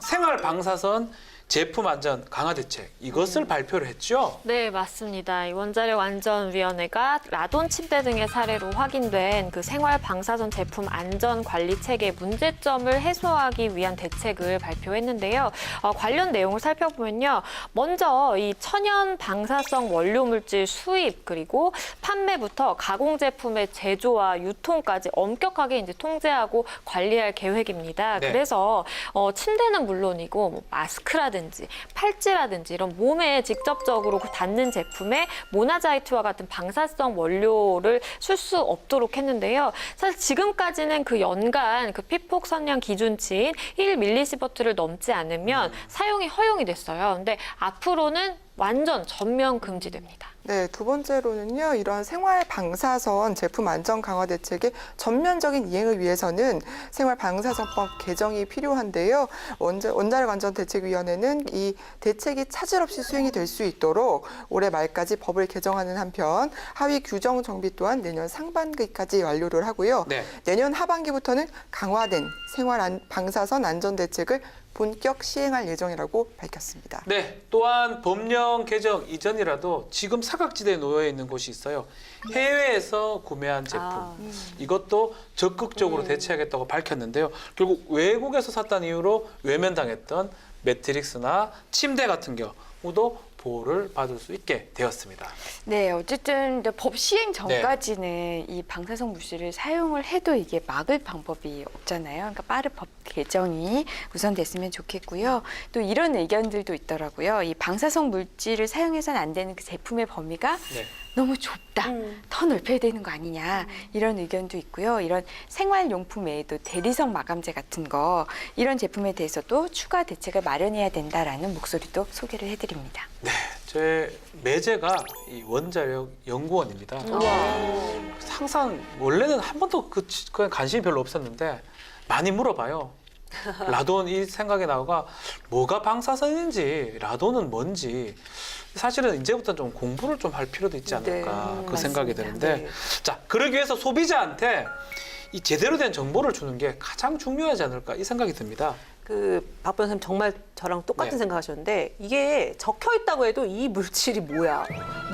생활 방사선 제품 안전 강화 대책 이것을 발표를 했죠. 네, 맞습니다. 이 원자력안전위원회가 라돈 침대 등의 사례로 확인된 그 생활 방사선 제품 안전 관리 체계 문제점을 해소하기 위한 대책을 발표했는데요. 관련 내용을 살펴보면요. 먼저 이 천연 방사성 원료 물질 수입 그리고 판매부터 가공 제품의 제조와 유통까지 엄격하게 이제 통제하고 관리할 계획입니다. 네. 그래서 침대는 물론이고 뭐 마스크라든지 팔찌라든지 이런 몸에 직접적으로 닿는 제품에 모나자이트와 같은 방사성 원료를 쓸 수 없도록 했는데요. 사실 지금까지는 그 연간 그 피폭 선량 기준치인 1mS를 넘지 않으면 사용이 허용이 됐어요. 근데 앞으로는 완전 전면 금지됩니다. 네, 두 번째로는요, 이런 생활 방사선 제품 안전 강화 대책의 전면적인 이행을 위해서는 생활 방사선법 개정이 필요한데요. 원자력안전대책위원회는 이 대책이 차질 없이 수행이 될 수 있도록 올해 말까지 법을 개정하는 한편 하위 규정 정비 또한 내년 상반기까지 완료를 하고요. 네. 내년 하반기부터는 강화된 생활 방사선 안전 대책을 본격 시행할 예정이라고 밝혔습니다. 네, 또한 법령 개정 이전이라도 지금 사각지대에 놓여 있는 곳이 있어요. 해외에서 구매한 제품. 이것도 적극적으로 대체하겠다고 밝혔는데요. 결국 외국에서 샀다는 이유로 외면당했던 매트릭스나 침대 같은 경우도 보호를 받을 수 있게 되었습니다. 네, 어쨌든 이제 법 시행 전까지는 이 방사성 물질을 사용을 해도 이게 막을 방법이 없잖아요. 그러니까 빠른 법 개정이 우선 됐으면 좋겠고요. 또 이런 의견들도 있더라고요. 이 방사성 물질을 사용해서는 안 되는 그 제품의 범위가 네. 너무 좁다. 더 넓혀야 되는 거 아니냐. 이런 의견도 있고요. 이런 생활용품 외에도 대리석 마감재 같은 거 이런 제품에 대해서도 추가 대책을 마련해야 된다라는 목소리도 소개를 해드립니다. 네, 제 매제가 이 원자력 연구원입니다. 항상 원래는 한 번도 그냥 관심이 별로 없었는데 많이 물어봐요. 라돈 이 생각이 나고가 뭐가 방사선인지 라돈은 뭔지 사실은 이제부터 좀 공부를 좀 할 필요도 있지 않을까 네, 그 생각이 맞습니다. 드는데 네. 자 그러기 위해서 소비자한테 이 제대로 된 정보를 주는 게 가장 중요하지 않을까 이 생각이 듭니다. 박 변호사님 정말 저랑 똑같은 네. 생각하셨는데 이게 적혀 있다고 해도 이 물질이 뭐야?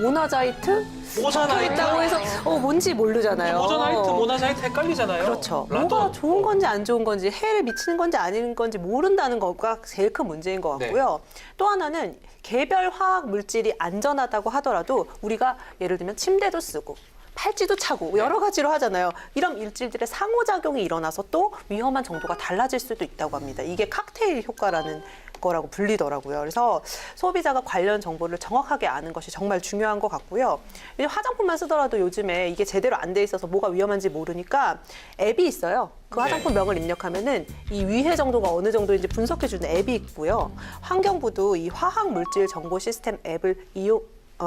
모나자이트? 적혀 있다고 해서 뭔지 모르잖아요. 모자나이트, 모나자이트 헷갈리잖아요. 그렇죠. 라돈. 뭐가 좋은 건지 안 좋은 건지 해를 미치는 건지 아닌 건지 모른다는 거가 제일 큰 문제인 것 같고요. 또 하나는 개별 화학 물질이 안전하다고 하더라도 우리가 예를 들면 침대도 쓰고 팔찌도 차고 여러 가지로 하잖아요. 이런 물질들의 상호작용이 일어나서 또 위험한 정도가 달라질 수도 있다고 합니다. 이게 칵테일 효과라는 거라고 불리더라고요. 그래서 소비자가 관련 정보를 정확하게 아는 것이 정말 중요한 것 같고요. 이제 화장품만 쓰더라도 요즘에 이게 제대로 안 돼 있어서 뭐가 위험한지 모르니까 앱이 있어요. 그 화장품 명을 입력하면은 이 위해 정도가 어느 정도인지 분석해주는 앱이 있고요. 환경부도 이 화학 물질 정보 시스템 앱을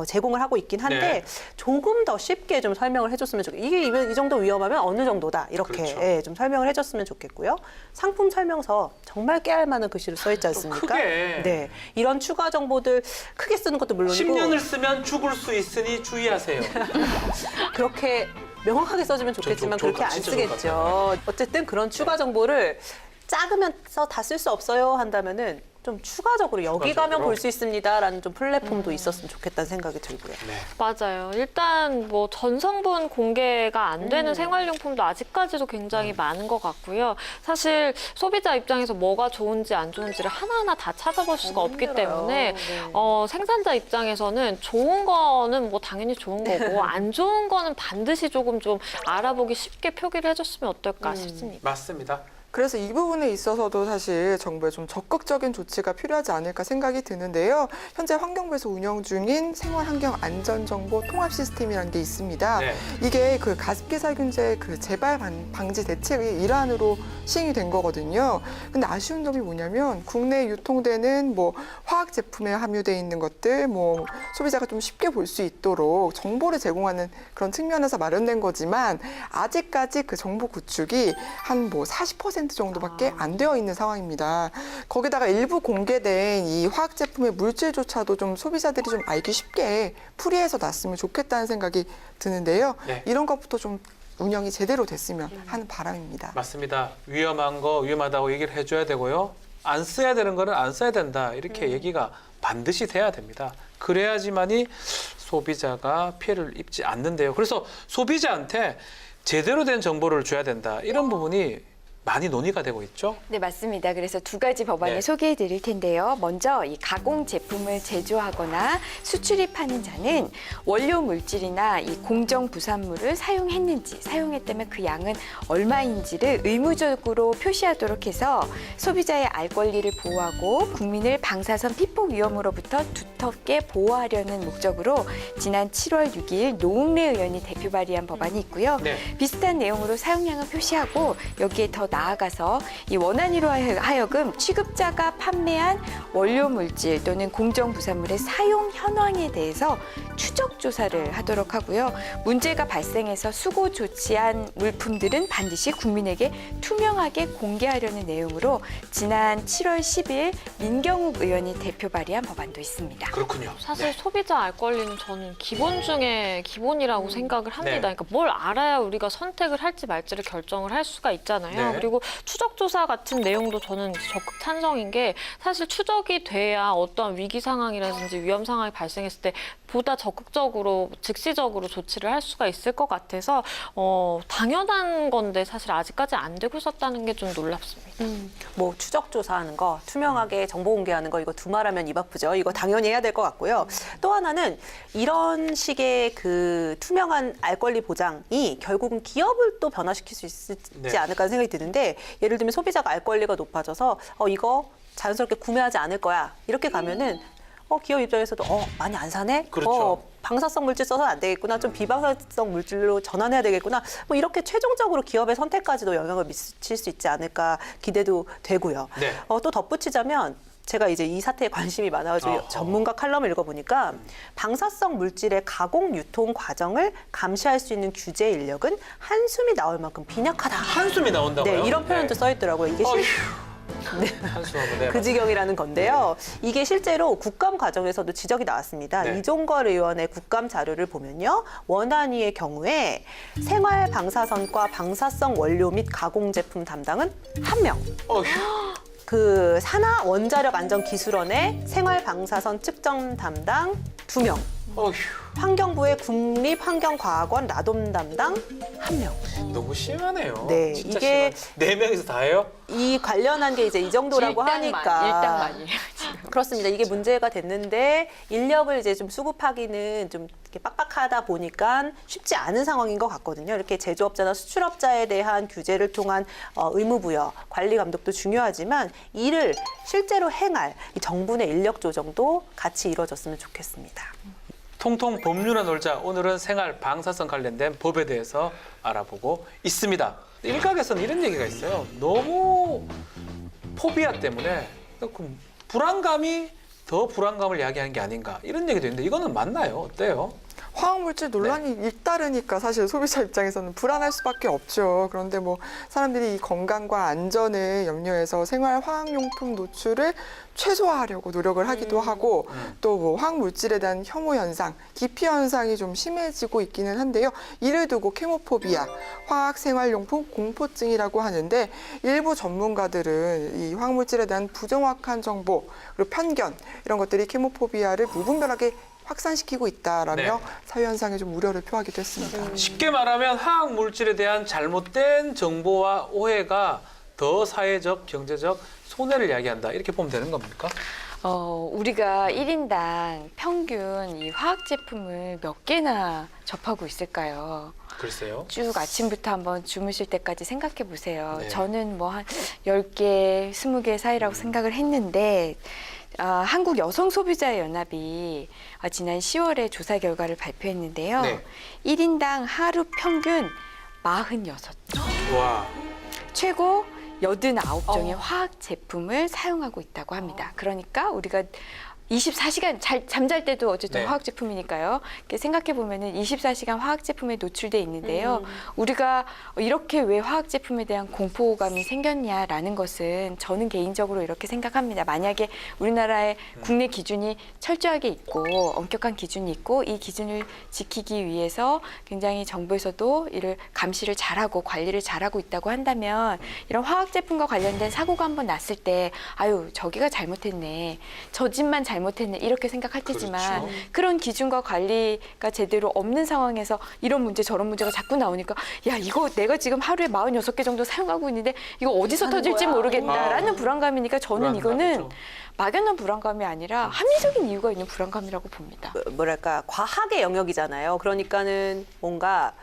제공을 하고 있긴 한데 네. 조금 더 쉽게 좀 설명을 해줬으면 좋겠어요. 이게 이 정도 위험하면 어느 정도다 이렇게 그렇죠. 좀 설명을 해줬으면 좋겠고요. 상품 설명서 정말 깨알 많은 글씨로 써 있지 않습니까? 크게. 네, 이런 추가 정보들 크게 쓰는 것도 물론이고 10년을 쓰면 죽을 수 있으니 주의하세요. 그렇게 명확하게 써주면 좋겠지만 좋을 그렇게 것 안 같아요. 진짜 좋을 것 쓰겠죠. 어쨌든 그런 추가 정보를 작으면서 다 쓸 수 없어요 한다면은 좀 추가적으로 여기 가면 추가적으로? 볼 수 있습니다라는 좀 플랫폼도 있었으면 좋겠다는 생각이 들고요. 네. 맞아요. 일단 뭐 전성분 공개가 안 되는 생활용품도 아직까지도 굉장히 많은 것 같고요. 사실 소비자 입장에서 뭐가 좋은지 안 좋은지를 하나하나 다 찾아볼 수가 없기 힘들어요. 때문에 네. 생산자 입장에서는 좋은 거는 뭐 당연히 좋은 거고 안 좋은 거는 반드시 조금 좀 알아보기 쉽게 표기를 해줬으면 어떨까 싶습니다. 맞습니다. 그래서 이 부분에 있어서도 사실 정부의 좀 적극적인 조치가 필요하지 않을까 생각이 드는데요. 현재 환경부에서 운영 중인 생활환경안전정보 통합 시스템이라는 게 있습니다. 네. 이게 그 가습기 살균제 그 재발 방지 대책의 일환으로 시행이 된 거거든요. 근데 아쉬운 점이 뭐냐면 국내에 유통되는 뭐 화학 제품에 함유돼 있는 것들 뭐 소비자가 좀 쉽게 볼 수 있도록 정보를 제공하는 그런 측면에서 마련된 거지만 아직까지 그 정보 구축이 한 뭐 40% 10% 정도밖에 안 되어 있는 상황입니다. 거기다가 일부 공개된 이 화학 제품의 물질조차도 좀 소비자들이 좀 알기 쉽게 풀이해서 놨으면 좋겠다는 생각이 드는데요. 네. 이런 것부터 좀 운영이 제대로 됐으면 하는 바람입니다. 맞습니다. 위험한 거 위험하다고 얘기를 해줘야 되고요. 안 써야 되는 거는 안 써야 된다. 이렇게 얘기가 반드시 돼야 됩니다. 그래야지만이 소비자가 피해를 입지 않는데요. 그래서 소비자한테 제대로 된 정보를 줘야 된다. 이런 부분이 많이 논의가 되고 있죠. 네, 맞습니다. 그래서 두 가지 법안을 네. 소개해 드릴 텐데요. 먼저 이 가공 제품을 제조하거나 수출입하는 자는 원료 물질이나 이 공정 부산물을 사용했는지, 사용했다면 그 양은 얼마인지를 의무적으로 표시하도록 해서 소비자의 알 권리를 보호하고 국민을 방사선 피폭 위험으로부터 두텁게 보호하려는 목적으로 지난 7월 6일 노웅래 의원이 대표 발의한 법안이 있고요. 네. 비슷한 내용으로 사용량을 표시하고 여기에 더 나아가서 이 원안위로 하여금 취급자가 판매한 원료 물질 또는 공정 부산물의 사용 현황에 대해서 추적 조사를 하도록 하고요. 문제가 발생해서 수고 조치한 물품들은 반드시 국민에게 투명하게 공개하려는 내용으로 지난 7월 10일 민경욱 의원이 대표 발의한 법안도 있습니다. 그렇군요. 사실 네. 소비자 알 권리는 저는 기본 중에 기본이라고 생각을 합니다. 네. 그러니까 뭘 알아야 우리가 선택을 할지 말지를 결정을 할 수가 있잖아요. 네. 그리고 추적조사 같은 내용도 저는 적극 찬성인 게 사실 추적이 돼야 어떤 위기 상황이라든지 위험 상황이 발생했을 때 보다 적극적으로 즉시적으로 조치를 할 수가 있을 것 같아서 당연한 건데 사실 아직까지 안 되고 있었다는 게 좀 놀랍습니다. 뭐 추적 조사하는 거, 투명하게 정보 공개하는 거 이거 두말하면 입 아프죠. 이거 당연히 해야 될 것 같고요. 또 하나는 이런 식의 그 투명한 알 권리 보장이 결국은 기업을 또 변화시킬 수 있지 네. 않을까 생각이 드는데 예를 들면 소비자가 알 권리가 높아져서 이거 자연스럽게 구매하지 않을 거야. 이렇게 가면은 기업 입장에서도 많이 안 사네? 그렇죠. 방사성 물질 써서 안 되겠구나. 좀 비방사성 물질로 전환해야 되겠구나. 뭐 이렇게 최종적으로 기업의 선택까지도 영향을 미칠 수 있지 않을까 기대도 되고요. 네. 또 덧붙이자면 제가 이제 이 사태에 관심이 많아가지고 어허. 전문가 칼럼을 읽어보니까 방사성 물질의 가공 유통 과정을 감시할 수 있는 규제 인력은 한숨이 나올 만큼 빈약하다. 한숨이 나온다고요? 네, 이런 표현도 써 있더라고요. 이게 한숨하고 네. 그 지경이라는 건데요. 이게 실제로 국감 과정에서도 지적이 나왔습니다. 네. 이종걸 의원의 국감 자료를 보면요. 원안위의 경우에 생활 방사선과 방사성 원료 및 가공 제품 담당은 1명. 어휴. 그 산하 원자력 안전 기술원의 생활 방사선 측정 담당 2명. 어휴. 환경부의 국립환경과학원 라돔 담당 1명. 너무 심하네요. 네, 진짜 이게- 심한. 4명이서 다 해요? 이 관련한 게 이제 이 정도라고 하니까 일당만이에요, 지금. 그렇습니다. 이게 문제가 됐는데 인력을 이제 좀 수급하기는 좀 이렇게 빡빡하다 보니까 쉽지 않은 상황인 것 같거든요. 이렇게 제조업자나 수출업자에 대한 규제를 통한 의무 부여, 관리 감독도 중요하지만 이를 실제로 행할 이 정부의 인력 조정도 같이 이루어졌으면 좋겠습니다. 통통 법률에 놀자. 오늘은 생활 방사선 관련된 법에 대해서 알아보고 있습니다. 일각에서는 이런 얘기가 있어요. 너무 포비아 때문에 그 불안감이 더 불안감을 야기하는 게 아닌가 이런 얘기도 있는데 이거는 맞나요? 어때요? 화학물질 논란이 잇따르니까 사실 소비자 입장에서는 불안할 수밖에 없죠. 그런데 뭐 사람들이 이 건강과 안전을 염려해서 생활 화학용품 노출을 최소화하려고 노력을 하기도 하고 또 뭐 화학물질에 대한 혐오 현상, 기피 현상이 좀 심해지고 있기는 한데요. 이를 두고 케모포비아, 화학생활용품 공포증이라고 하는데 일부 전문가들은 이 화학물질에 대한 부정확한 정보 그리고 편견 이런 것들이 케모포비아를 무분별하게 확산시키고 있다라며 네. 사회 현상에 좀 우려를 표하기도 했습니다. 쉽게 말하면 화학 물질에 대한 잘못된 정보와 오해가 더 사회적, 경제적 손해를 야기한다. 이렇게 보면 되는 겁니까? 우리가 1인당 평균 이 화학 제품을 몇 개나 접하고 있을까요? 글쎄요. 쭉 아침부터 한번 주무실 때까지 생각해 보세요. 네. 저는 뭐 한 10개, 20개 사이라고 생각을 했는데 한국 여성 소비자 연합이 지난 10월에 조사 결과를 발표했는데요. 네. 1인당 하루 평균 46종. 와. 최고 89종의 화학 제품을 사용하고 있다고 합니다. 그러니까 우리가 24시간 잠잘 때도 어쨌든 네. 화학 제품이니까요. 생각해 보면은 24시간 화학 제품에 노출돼 있는데요. 우리가 이렇게 왜 화학 제품에 대한 공포감이 생겼냐라는 것은 저는 개인적으로 이렇게 생각합니다. 만약에 우리나라의 국내 기준이 철저하게 있고 엄격한 기준이 있고 이 기준을 지키기 위해서 굉장히 정부에서도 이를 감시를 잘하고 관리를 잘하고 있다고 한다면 이런 화학 제품과 관련된 사고가 한번 났을 때 아유 저기가 잘못했네. 저 집만 잘못했네 이렇게 생각할 테지만 그렇죠. 그런 기준과 관리가 제대로 없는 상황에서 이런 문제 저런 문제가 자꾸 나오니까 야 이거 내가 지금 하루에 46개 정도 사용하고 있는데 이거 어디서 하는 터질지 거야? 모르겠다라는 불안감이니까 저는 이거는 불안감이죠. 막연한 불안감이 아니라 합리적인 이유가 있는 불안감이라고 봅니다. 뭐랄까 과학의 영역이잖아요. 그러니까는 뭔가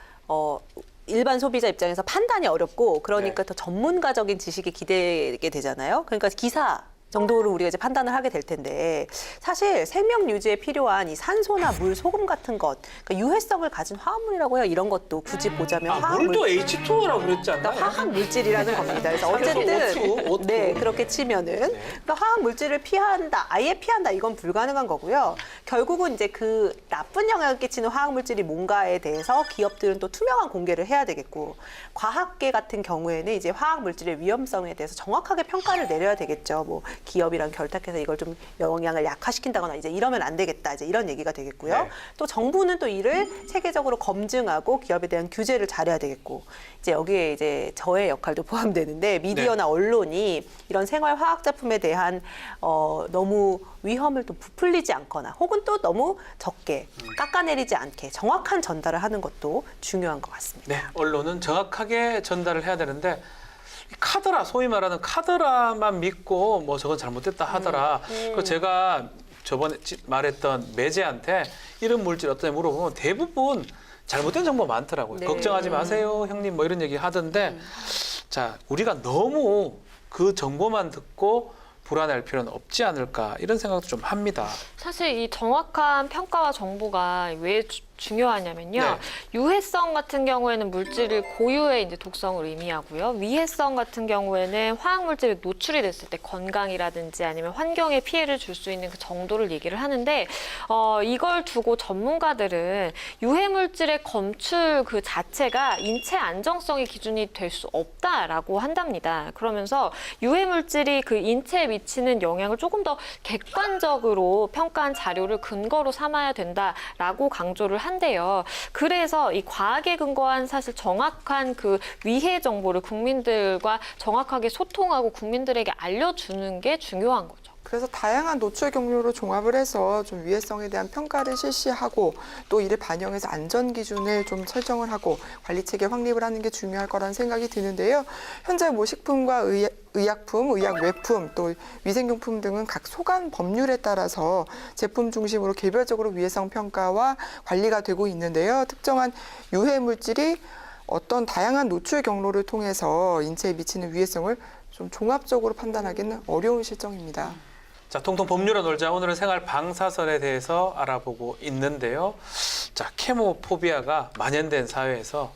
일반 소비자 입장에서 판단이 어렵고 그러니까 네. 더 전문가적인 지식이 기대게 되잖아요. 그러니까 기사 정도로 우리가 이제 판단을 하게 될 텐데 사실 생명 유지에 필요한 이 산소나 물, 소금 같은 것, 그러니까 유해성을 가진 화합물이라고 해요. 이런 것도 굳이 보자면 화합물. 물도 H2O라고 그랬지 않나요? 그러니까 화학 물질이라는 겁니다. 그래서 어쨌든 O2. 네 그렇게 치면은 그러니까 화학 물질을 피한다, 아예 피한다 이건 불가능한 거고요. 결국은 이제 그 나쁜 영향을 끼치는 화학 물질이 뭔가에 대해서 기업들은 또 투명한 공개를 해야 되겠고 과학계 같은 경우에는 이제 화학 물질의 위험성에 대해서 정확하게 평가를 내려야 되겠죠. 뭐 기업이랑 결탁해서 이걸 좀 영향을 약화시킨다거나 이제 이러면 안 되겠다 이제 이런 얘기가 되겠고요. 네. 또 정부는 또 이를 세계적으로 검증하고 기업에 대한 규제를 잘해야 되겠고 이제 여기에 이제 저의 역할도 포함되는데 미디어나 언론이 이런 생활 화학 제품에 대한 너무 위험을 또 부풀리지 않거나 혹은 또 너무 적게 깎아내리지 않게 정확한 전달을 하는 것도 중요한 것 같습니다. 네, 언론은 정확하게 전달을 해야 되는데 이 카더라, 소위 말하는 카더라만 믿고 뭐 저건 잘못됐다 하더라. 그 제가 저번에 말했던 매제한테 이런 물질 어떠냐 물어보면 대부분 잘못된 정보 많더라고요. 네. 걱정하지 마세요, 형님 뭐 이런 얘기 하던데 자, 우리가 너무 그 정보만 듣고 불안할 필요는 없지 않을까 이런 생각도 좀 합니다. 사실 이 정확한 평가와 정보가 왜 중요하냐면요. 네. 유해성 같은 경우에는 물질을 고유의 이제 독성을 의미하고요. 위해성 같은 경우에는 화학 물질이 노출이 됐을 때 건강이라든지 아니면 환경에 피해를 줄 수 있는 그 정도를 얘기를 하는데 이걸 두고 전문가들은 유해 물질의 검출 그 자체가 인체 안정성의 기준이 될 수 없다라고 한답니다. 그러면서 유해 물질이 그 인체에 미치는 영향을 조금 더 객관적으로 평가한 자료를 근거로 삼아야 된다라고 강조를 한대요. 그래서 이 과학에 근거한 사실 정확한 그 위해 정보를 국민들과 정확하게 소통하고 국민들에게 알려주는 게 중요한 거죠. 그래서 다양한 노출 경로로 종합을 해서 좀 위해성에 대한 평가를 실시하고 또 이를 반영해서 안전 기준을 좀 설정을 하고 관리 체계 확립을 하는 게 중요할 거라는 생각이 드는데요. 현재 뭐 식품과 의약품, 의약 외품, 또 위생용품 등은 각 소관 법률에 따라서 제품 중심으로 개별적으로 위해성 평가와 관리가 되고 있는데요. 특정한 유해 물질이 어떤 다양한 노출 경로를 통해서 인체에 미치는 위해성을 좀 종합적으로 판단하기는 어려운 실정입니다. 자, 통통 법률로 놀자. 오늘은 생활 방사선에 대해서 알아보고 있는데요. 자, 케모포비아가 만연된 사회에서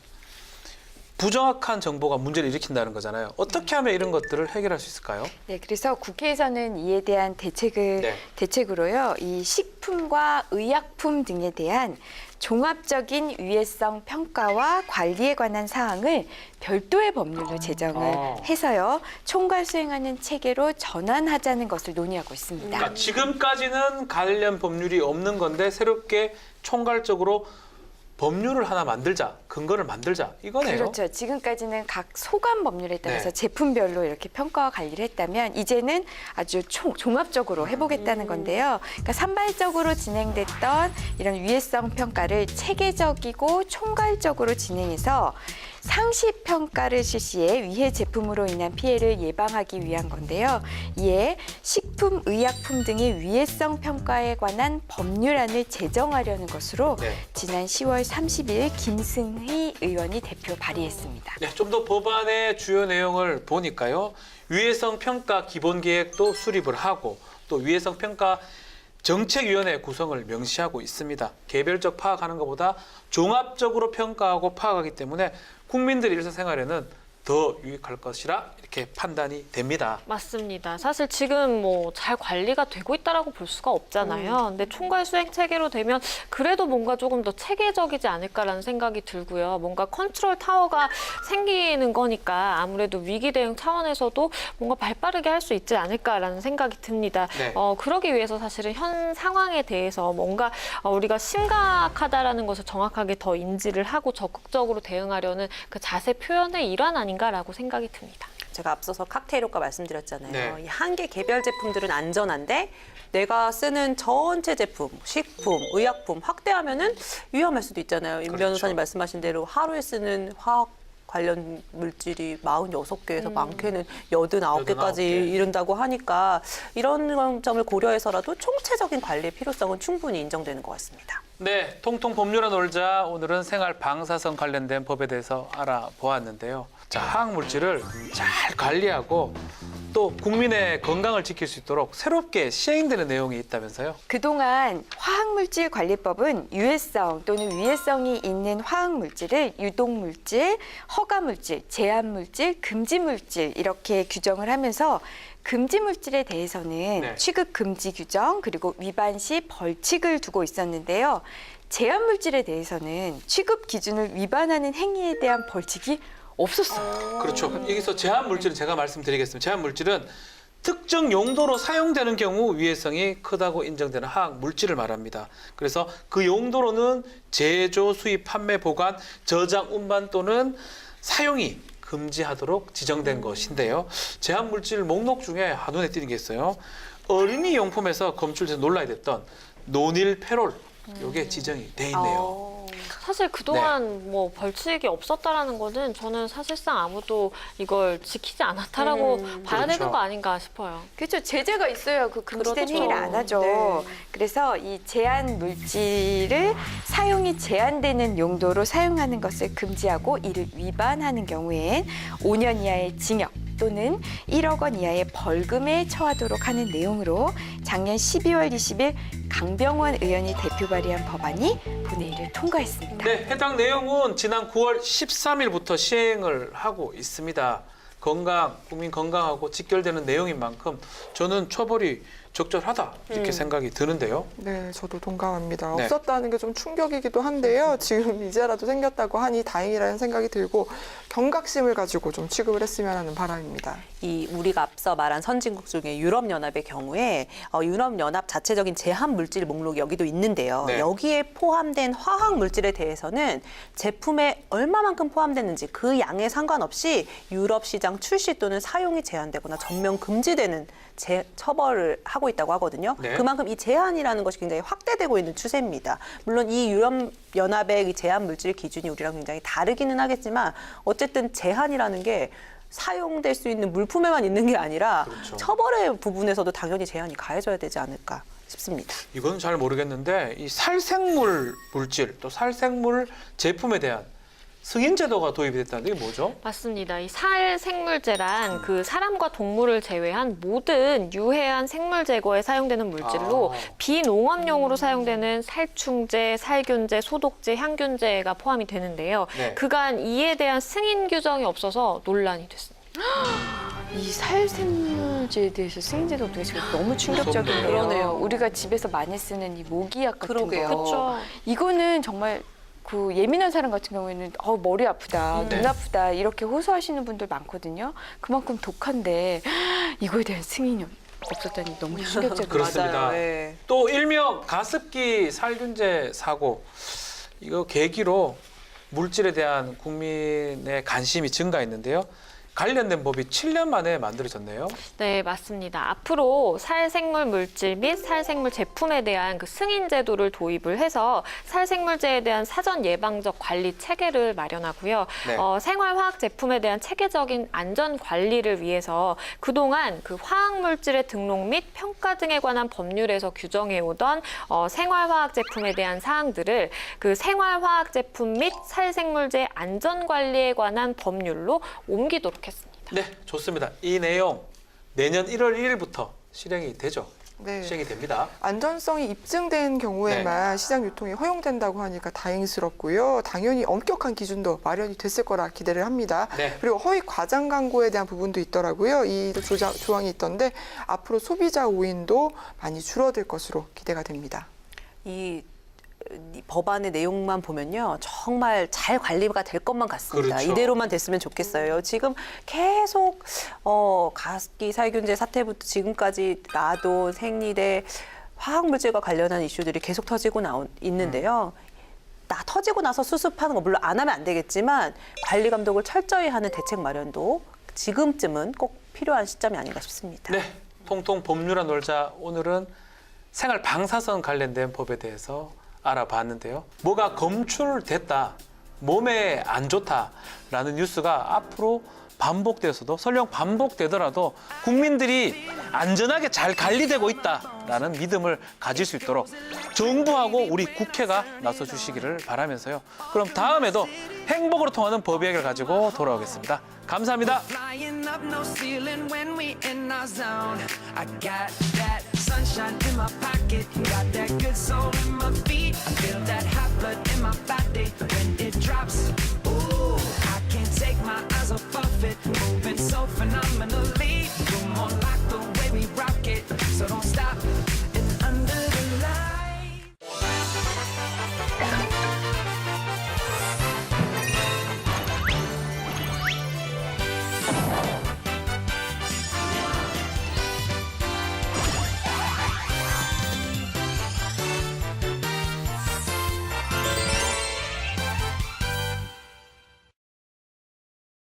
부정확한 정보가 문제를 일으킨다는 거잖아요. 어떻게 하면 이런 것들을 해결할 수 있을까요? 네, 그래서 국회에서는 이에 대한 대책으로요. 이 식품과 의약품 등에 대한 종합적인 위해성 평가와 관리에 관한 사항을 별도의 법률로 제정을 해서요. 총괄 수행하는 체계로 전환하자는 것을 논의하고 있습니다. 그러니까 지금까지는 관련 법률이 없는 건데 새롭게 총괄적으로 법률을 하나 만들자, 근거를 만들자 이거네요. 그렇죠. 지금까지는 각 소관 법률에 따라서 네. 제품별로 이렇게 평가와 관리를 했다면 이제는 아주 종합적으로 해보겠다는 건데요. 그러니까 산발적으로 진행됐던 이런 위해성 평가를 체계적이고 총괄적으로 진행해서 상시 평가를 실시해 위해 제품으로 인한 피해를 예방하기 위한 건데요. 이에 식품, 의약품 등의 위해성 평가에 관한 법률안을 제정하려는 것으로 네. 지난 10월 30일 김승희 의원이 대표 발의했습니다. 네, 좀 더 법안의 주요 내용을 보니까요. 위해성 평가 기본 계획도 수립을 하고 또 위해성 평가 정책위원회 구성을 명시하고 있습니다. 개별적 파악하는 것보다 종합적으로 평가하고 파악하기 때문에 국민들의 일상생활에는 더 유익할 것이라 이렇게 판단이 됩니다. 맞습니다. 사실 지금 뭐 잘 관리가 되고 있다라고 볼 수가 없잖아요. 근데 총괄 수행 체계로 되면 그래도 뭔가 조금 더 체계적이지 않을까라는 생각이 들고요. 뭔가 컨트롤 타워가 생기는 거니까 아무래도 위기 대응 차원에서도 뭔가 발빠르게 할 수 있지 않을까라는 생각이 듭니다. 네. 그러기 위해서 사실은 현 상황에 대해서 뭔가 우리가 심각하다라는 것을 정확하게 더 인지를 하고 적극적으로 대응하려는 그 자세 표현의 일환 아닌가라고 생각이 듭니다. 제가 앞서서 칵테일 효과 말씀드렸잖아요. 네. 이 한 개 개별 제품들은 안전한데 내가 쓰는 전체 제품, 식품, 의약품 확대하면은 위험할 수도 있잖아요. 임 그렇죠. 변호사님 말씀하신 대로 하루에 쓰는 화학 관련 물질이 46개에서 많게는 89개까지 89개. 이른다고 하니까 이런 점을 고려해서라도 총체적인 관리의 필요성은 충분히 인정되는 것 같습니다. 네, 통통 법률에 놀자 오늘은 생활 방사선 관련된 법에 대해서 알아보았는데요. 자, 화학물질을 잘 관리하고 또 국민의 건강을 지킬 수 있도록 새롭게 시행되는 내용이 있다면서요? 그동안 화학물질 관리법은 유해성 또는 위해성이 있는 화학물질을 유독물질, 허가물질, 제한물질, 금지물질 이렇게 규정을 하면서 금지물질에 대해서는 네. 취급 금지 규정 그리고 위반 시 벌칙을 두고 있었는데요. 제한물질에 대해서는 취급 기준을 위반하는 행위에 대한 벌칙이 없었어요. 그렇죠. 여기서 제한 물질은 제가 말씀드리겠습니다. 제한 물질은 특정 용도로 사용되는 경우 위해성이 크다고 인정되는 화학 물질을 말합니다. 그래서 그 용도로는 제조, 수입, 판매, 보관, 저장, 운반 또는 사용이 금지하도록 지정된 것인데요. 제한 물질 목록 중에 눈에 띄는 게 있어요. 어린이 용품에서 검출돼서 논란이 됐던 노닐페롤, 이게 지정이 돼 있네요. 사실 그동안 뭐 벌칙이 없었다라는 거는 저는 사실상 아무도 이걸 지키지 않았다라고 봐야 그렇죠. 되는 거 아닌가 싶어요. 그렇죠. 제재가 있어야 그 금지된 그렇죠. 행위를 안 하죠. 네. 그래서 이 제한 물질을 사용이 제한되는 용도로 사용하는 것을 금지하고 이를 위반하는 경우엔 5년 이하의 징역 또는 1억 원 이하의 벌금에 처하도록 하는 내용으로 작년 12월 20일 강병원 의원이 대표 발의한 법안이 본회의를 통과했습니다. 네, 해당 내용은 지난 9월 13일부터 시행을 하고 있습니다. 국민 건강하고 직결되는 내용인 만큼 저는 처벌이 적절하다 이렇게 생각이 드는데요. 네, 저도 동감합니다. 네. 없었다는 게 좀 충격이기도 한데요. 지금 이제라도 생겼다고 하니 다행이라는 생각이 들고 경각심을 가지고 좀 취급을 했으면 하는 바람입니다. 이 우리가 앞서 말한 선진국 중에 유럽연합의 경우에 유럽연합 자체적인 제한 물질 목록이 여기도 있는데요. 네. 여기에 포함된 화학 물질에 대해서는 제품에 얼마만큼 포함됐는지 그 양에 상관없이 유럽 시장 출시 또는 사용이 제한되거나 전면 금지되는 처벌을 하고 있다고 하거든요. 네. 그만큼 이 제한이라는 것이 굉장히 확대되고 있는 추세입니다. 물론 이 유럽연합의 이 제한 물질 기준이 우리랑 굉장히 다르기는 하겠지만 어쨌든 제한이라는 게 사용될 수 있는 물품에만 있는 게 아니라 그렇죠. 처벌의 부분에서도 당연히 제한이 가해져야 되지 않을까 싶습니다. 이건 잘 모르겠는데 이 살생물 물질 또 살생물 제품에 대한 승인 제도가 도입이 됐다는 게 뭐죠? 맞습니다. 이 살생물제란 그 사람과 동물을 제외한 모든 유해한 생물 제거에 사용되는 물질로 비농업용으로 사용되는 살충제, 살균제, 소독제, 향균제가 포함이 되는데요. 네. 그간 이에 대한 승인 규정이 없어서 논란이 됐습니다. 이 살생물제에 대해서 승인제도 없는 게 지금 너무 충격적이네요. 그러네요. 우리가 집에서 많이 쓰는 이 모기약 같은 그러게요. 거. 그렇죠. 이거는 정말 그 예민한 사람 같은 경우에는 머리 아프다, 네. 눈 아프다 이렇게 호소하시는 분들 많거든요. 그만큼 독한데 이거에 대한 승인이 없었다니 너무 충격적이에요. 그렇습니다. 맞아요. 네. 또 일명 가습기 살균제 사고 이거 계기로 물질에 대한 국민의 관심이 증가했는데요. 관련된 법이 7년 만에 만들어졌네요. 네, 맞습니다. 앞으로 살생물 물질 및 살생물 제품에 대한 그 승인 제도를 도입을 해서 살생물제에 대한 사전 예방적 관리 체계를 마련하고요. 네. 생활화학 제품에 대한 체계적인 안전 관리를 위해서 그동안 그 화학 물질의 등록 및 평가 등에 관한 법률에서 규정해 오던 생활화학 제품에 대한 사항들을 그 생활화학 제품 및 살생물제 안전 관리에 관한 법률로 옮기도록 했습니다. 네, 좋습니다. 이 내용 내년 1월 1일부터 실행이 되죠. 네. 시행이 됩니다. 안전성이 입증된 경우에만 시장 유통이 허용된다고 하니까 다행스럽고요. 당연히 엄격한 기준도 마련이 됐을 거라 기대를 합니다. 네. 그리고 허위 과장 광고에 대한 부분도 있더라고요. 이 조항이 있던데 앞으로 소비자 오인도 많이 줄어들 것으로 기대가 됩니다. 이 법안의 내용만 보면요, 정말 잘 관리가 될 것만 같습니다. 그렇죠. 이대로만 됐으면 좋겠어요. 지금 계속 가습기 살균제 사태부터 지금까지 라돈, 생리대, 화학물질과 관련한 이슈들이 계속 터지고 있는데요. 터지고 나서 수습하는 거 물론 안 하면 안 되겠지만 관리 감독을 철저히 하는 대책 마련도 지금쯤은 꼭 필요한 시점이 아닌가 싶습니다. 네, 통통 법률안 놀자. 오늘은 생활 방사선 관련된 법에 대해서 알아봤는데요. 뭐가 검출됐다, 몸에 안 좋다라는 뉴스가 앞으로 반복되어서도 설령 반복되더라도 국민들이 안전하게 잘 관리되고 있다라는 믿음을 가질 수 있도록 정부하고 우리 국회가 나서 주시기를 바라면서요. 그럼 다음에도 행복으로 통하는 법 이야기를 가지고 돌아오겠습니다. 감사합니다. Flying up no ceiling when we in our zone. I got that sunshine in my pocket, got that good soul in my feet. I feel that hot blood in my body when it drops. Ooh, I can't take my eyes off of it, moving so phenomenally.